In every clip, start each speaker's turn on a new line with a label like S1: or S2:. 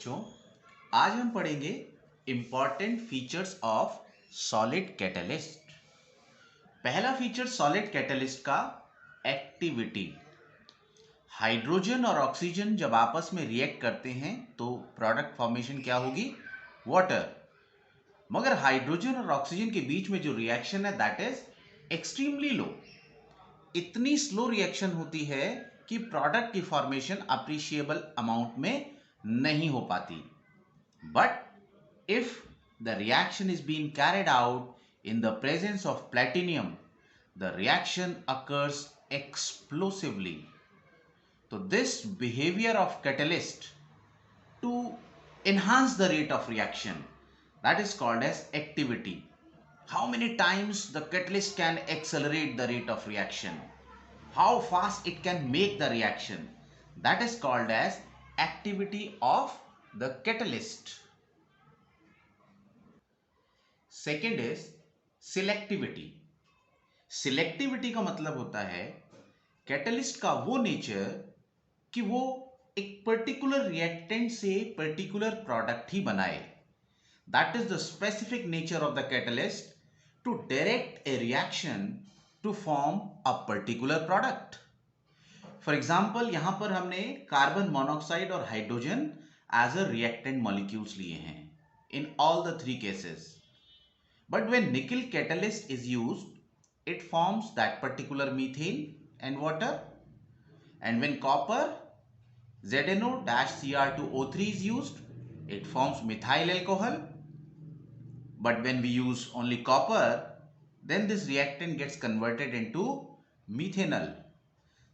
S1: बच्चों, आज हम पढ़ेंगे important features of solid catalyst. पहला फीचर सॉलिड कैटलिस्ट का एक्टिविटी। हाइड्रोजन और ऑक्सीजन जब आपस में रिएक्ट करते हैं तो प्रोडक्ट फॉर्मेशन क्या होगी? वाटर। मगर हाइड्रोजन और ऑक्सीजन के बीच में जो रिएक्शन है दैट इज एक्सट्रीमली लो। इतनी स्लो रिएक्शन होती है कि प्रोडक्ट की फॉर्मेशन अप्रिशिएबल अमाउंट में नहीं हो पाती। But if the reaction is being carried out in the presence of platinum, the reaction occurs explosively. So this behavior of catalyst to enhance the rate of reaction, that is called as activity. How many times the catalyst can accelerate the rate of reaction? How fast it can make the reaction? That is called as activity of the catalyst. Second is selectivity. Selectivity का मतलब होता है catalyst का वो nature कि वो एक particular reactant से पर्टिकुलर प्रोडक्ट ही बनाए। That is the specific nature of the catalyst to direct a reaction to form a particular product. For example, यहां पर हमने कार्बन मोनोऑक्साइड और hydrogen as a reactant molecules लिए हैं in all the three cases. But when nickel catalyst is used, it forms that particular methane and water. And when copper ZnO-Cr2O3 is used, it forms methyl alcohol. But when we use only copper, then this reactant gets converted into methanol.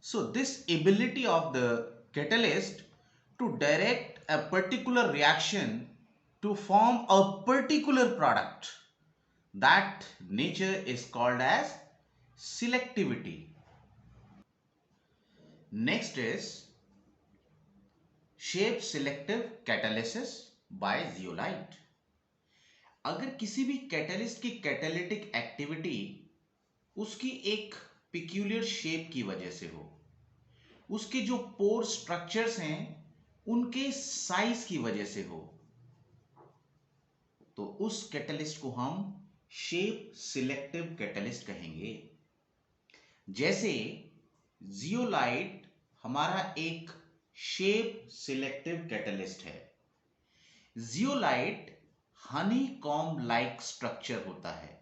S1: So this ability of the catalyst to direct a particular reaction to form a particular product, that nature is called as selectivity. Next is shape selective catalysis by zeolite. अगर किसी भी catalyst की catalytic activity उसकी एक peculiar shape की वजह से हो, उसके जो पोर स्ट्रक्चर्स हैं उनके साइज की वजह से हो, तो उस कैटलिस्ट को हम शेप सिलेक्टिव कैटलिस्ट कहेंगे. जैसे जियोलाइट हमारा एक शेप सिलेक्टिव कैटलिस्ट है. Zeolite Honey comb like structure होता है.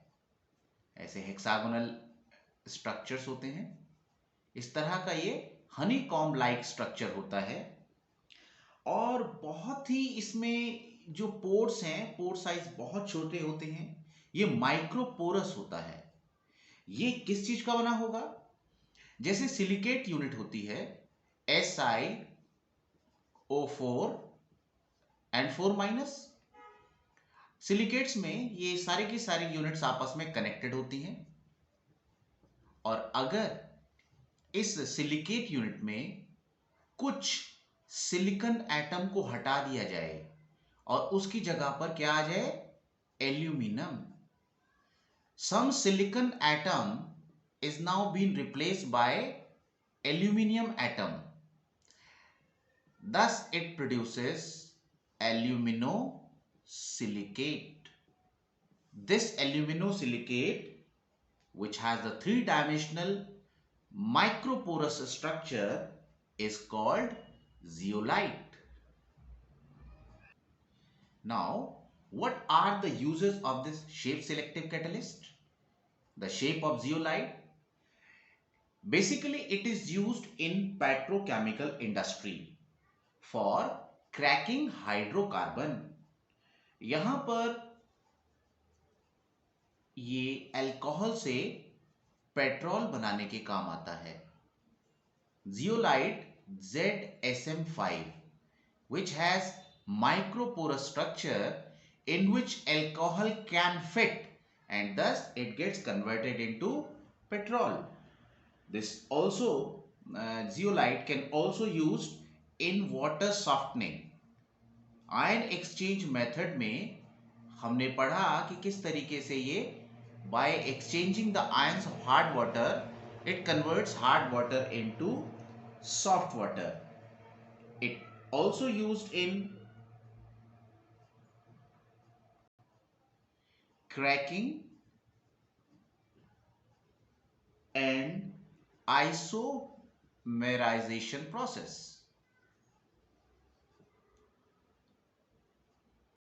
S1: ऐसे हेक्सागोनल स्ट्रक्चर्स होते हैं, इस तरह का ये हनी कॉम्ब लाइक स्ट्रक्चर होता है. और बहुत ही इसमें जो पोर्स हैं, पोर साइज बहुत छोटे होते हैं. ये माइक्रोपोरस होता है. ये किस चीज का बना होगा? जैसे सिलिकेट यूनिट होती है SiO4 and 4-. सिलिकेट्स में ये सारे की सारी यूनिट्स आपस में कनेक्टेड होती हैं. और अगर इस सिलिकेट यूनिट में कुछ सिलिकॉन एटम को हटा दिया जाए और उसकी जगह पर क्या आ जाए? Aluminium. Some silicon atom is now being replaced by aluminium atom. Thus it produces aluminosilicate. This aluminosilicate, which has the three-dimensional microporous structure, is called zeolite. Now, what are the uses of this shape selective catalyst? The shape of zeolite, basically it is used in petrochemical industry for cracking hydrocarbon. यहां पर ये alcohol से petrol बनाने के काम आता है. Zeolite ZSM5, which has microporous structure in which alcohol can fit, and thus it gets converted into petrol. This also zeolite can also used in water softening. Ion exchange method में हमने पढ़ा कि किस तरीके से ये by exchanging the ions of hard water it converts hard water into soft water. It also used in cracking and isomerization process.